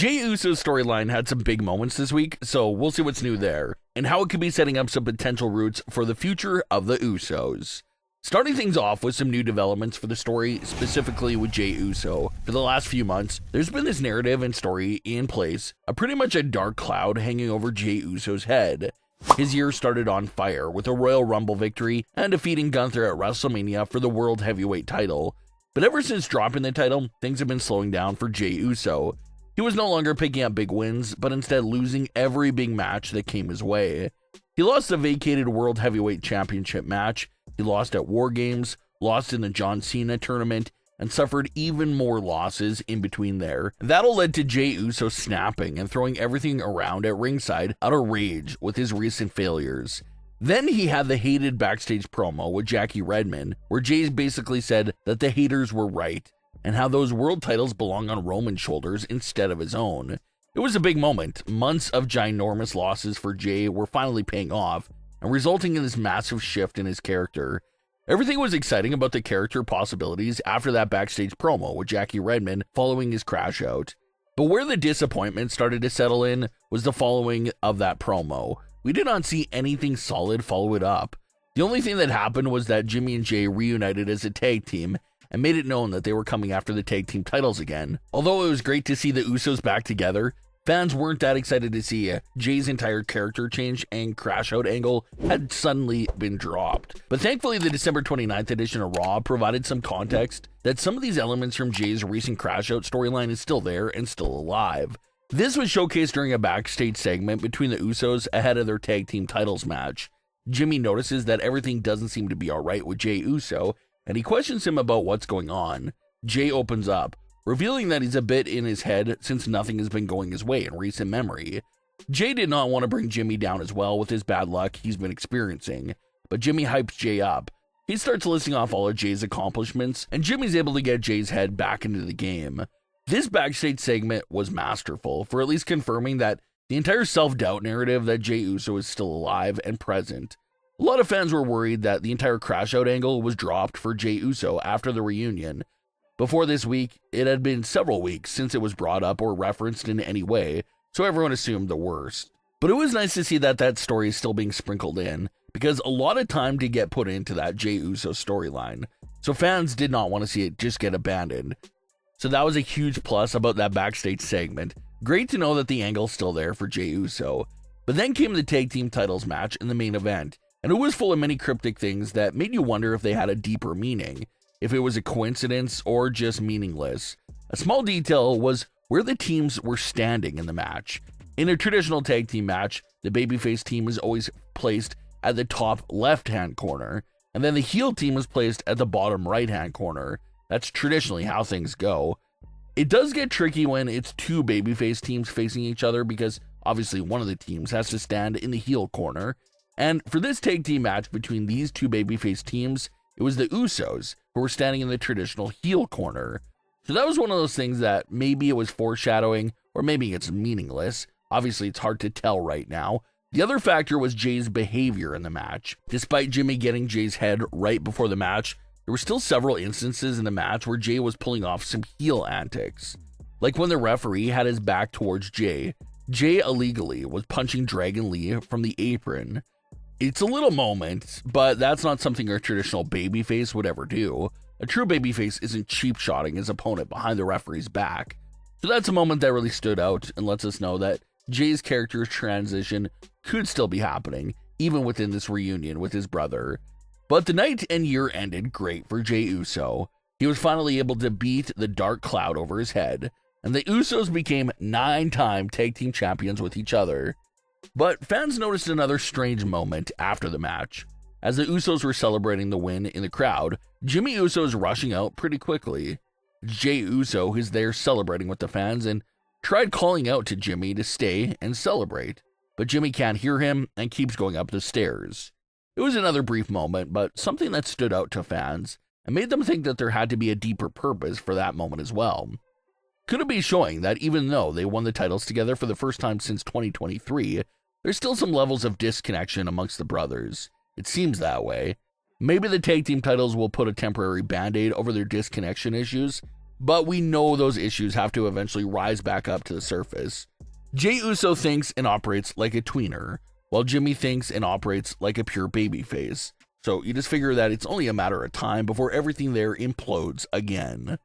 Jey Uso's storyline had some big moments this week, so we'll see what's new there, and how it could be setting up some potential roots for the future of the Usos. Starting things off with some new developments for the story, specifically with Jey Uso. For the last few months, there's been this narrative and story in place, pretty much a dark cloud hanging over Jey Uso's head. His year started on fire with a Royal Rumble victory and defeating Gunther at WrestleMania for the World Heavyweight title. But ever since dropping the title, things have been slowing down for Jey Uso. He was no longer picking up big wins, but instead losing every big match that came his way. He lost the vacated World Heavyweight Championship match, he lost at War Games, lost in the John Cena tournament, and suffered even more losses in between there. That all led to Jey Uso snapping and throwing everything around at ringside out of rage with his recent failures. Then he had the hated backstage promo with Jackie Redmond, where Jey basically said that the haters were right, and how those world titles belong on Roman's shoulders instead of his own. It was a big moment. Months of ginormous losses for Jey were finally paying off, and resulting in this massive shift in his character. Everything was exciting about the character possibilities after that backstage promo with Jackie Redmond following his crash out. But where the disappointment started to settle in was the following of that promo. We did not see anything solid follow it up. The only thing that happened was that Jimmy and Jey reunited as a tag team and made it known that they were coming after the tag team titles again. Although it was great to see the Usos back together, fans weren't that excited to see Jey's entire character change and crash out angle had suddenly been dropped. But thankfully, the December 29th edition of Raw provided some context that some of these elements from Jey's recent crash out storyline is still there and still alive. This was showcased during a backstage segment between the Usos ahead of their tag team titles match. Jimmy notices that everything doesn't seem to be alright with Jey Uso, and he questions him about what's going on. Jey opens up, revealing that he's a bit in his head since nothing has been going his way in recent memory. Jey did not want to bring Jimmy down as well with his bad luck he's been experiencing, but Jimmy hypes Jey up. He starts listing off all of Jey's accomplishments, and Jimmy's able to get Jey's head back into the game. This backstage segment was masterful for at least confirming that the entire self-doubt narrative that Jey Uso is still alive and present. A lot of fans were worried that the entire crash out angle was dropped for Jey Uso after the reunion. Before this week, it had been several weeks since it was brought up or referenced in any way, so everyone assumed the worst. But it was nice to see that story is still being sprinkled in, because a lot of time did get put into that Jey Uso storyline, so fans did not want to see it just get abandoned. So that was a huge plus about that backstage segment. Great to know that the angle's still there for Jey Uso. But then came the tag team titles match in the main event, and it was full of many cryptic things that made you wonder if they had a deeper meaning, if it was a coincidence or just meaningless. A small detail was where the teams were standing in the match. In a traditional tag team match, the babyface team is always placed at the top left-hand corner, and then the heel team is placed at the bottom right-hand corner. That's traditionally how things go. It does get tricky when it's two babyface teams facing each other because obviously one of the teams has to stand in the heel corner. And for this tag team match between these two babyface teams, it was the Usos who were standing in the traditional heel corner. So that was one of those things that maybe it was foreshadowing or maybe it's meaningless. Obviously it's hard to tell right now. The other factor was Jey's behavior in the match. Despite Jimmy getting Jey's head right before the match, there were still several instances in the match where Jey was pulling off some heel antics. Like when the referee had his back towards Jey, Jey illegally was punching Dragon Lee from the apron. It's a little moment, but that's not something a traditional babyface would ever do. A true babyface isn't cheap-shotting his opponent behind the referee's back. So that's a moment that really stood out and lets us know that Jey's character's transition could still be happening, even within this reunion with his brother. But the night and year ended great for Jey Uso. He was finally able to beat the dark cloud over his head, and the Usos became 9-time tag team champions with each other. But fans noticed another strange moment after the match. As the Usos were celebrating the win in the crowd, Jimmy Uso is rushing out pretty quickly. It's Jey Uso who's there celebrating with the fans and tried calling out to Jimmy to stay and celebrate, but Jimmy can't hear him and keeps going up the stairs. It was another brief moment, but something that stood out to fans and made them think that there had to be a deeper purpose for that moment as well. Could it be showing that even though they won the titles together for the first time since 2023, there's still some levels of disconnection amongst the brothers? It seems that way. Maybe the tag team titles will put a temporary band-aid over their disconnection issues, but we know those issues have to eventually rise back up to the surface. Jey Uso thinks and operates like a tweener, while Jimmy thinks and operates like a pure babyface. So you just figure that it's only a matter of time before everything there implodes again.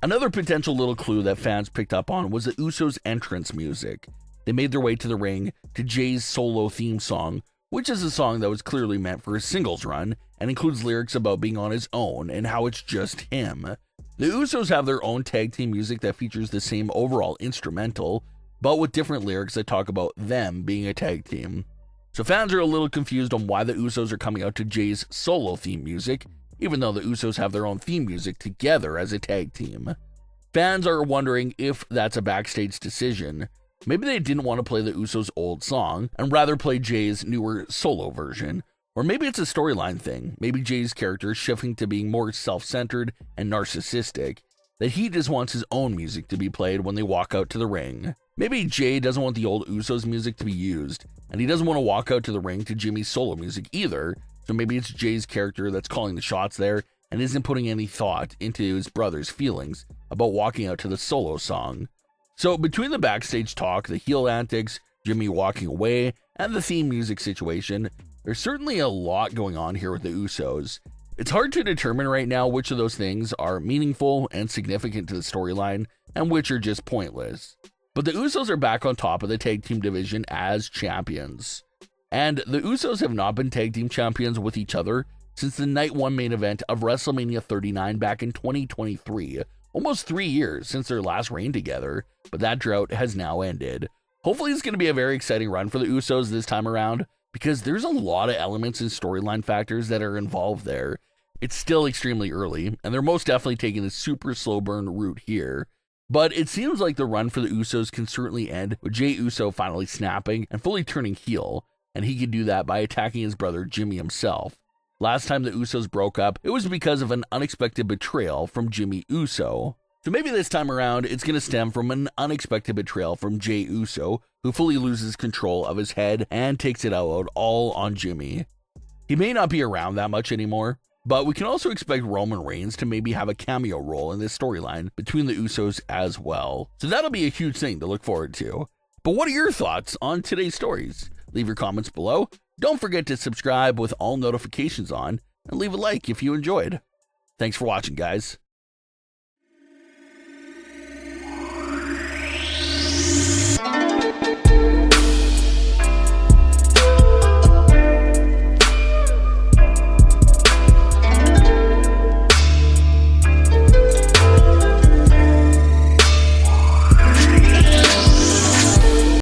Another potential little clue that fans picked up on was the Usos' entrance music. They made their way to the ring to Jey's solo theme song, which is a song that was clearly meant for his singles run and includes lyrics about being on his own and how it's just him. The Usos have their own tag team music that features the same overall instrumental, but with different lyrics that talk about them being a tag team. So fans are a little confused on why the Usos are coming out to Jey's solo theme music, even though the Usos have their own theme music together as a tag team. Fans are wondering if that's a backstage decision. Maybe they didn't want to play the Usos' old song and rather play Jey's newer solo version. Or maybe it's a storyline thing. Maybe Jey's character is shifting to being more self-centered and narcissistic, that he just wants his own music to be played when they walk out to the ring. Maybe Jey doesn't want the old Usos music to be used, and he doesn't want to walk out to the ring to Jimmy's solo music either, so maybe it's Jey's character that's calling the shots there and isn't putting any thought into his brother's feelings about walking out to the solo song. So between the backstage talk, the heel antics, Jimmy walking away, and the theme music situation, there's certainly a lot going on here with the Usos. It's hard to determine right now which of those things are meaningful and significant to the storyline, and which are just pointless. But the Usos are back on top of the tag team division as champions. And the Usos have not been tag team champions with each other since the Night 1 main event of WrestleMania 39 back in 2023. Almost 3 years since their last reign together, but that drought has now ended. Hopefully it's going to be a very exciting run for the Usos this time around, because there's a lot of elements and storyline factors that are involved there. It's still extremely early, and they're most definitely taking a super slow burn route here. But it seems like the run for the Usos can certainly end with Jey Uso finally snapping and fully turning heel, and he could do that by attacking his brother Jimmy himself. Last time the Usos broke up, it was because of an unexpected betrayal from Jimmy Uso. So maybe this time around, it's going to stem from an unexpected betrayal from Jey Uso, who fully loses control of his head and takes it out all on Jimmy. He may not be around that much anymore, but we can also expect Roman Reigns to maybe have a cameo role in this storyline between the Usos as well. So that'll be a huge thing to look forward to. But what are your thoughts on today's stories? Leave your comments below. Don't forget to subscribe with all notifications on, and leave a like if you enjoyed. Thanks for watching, guys.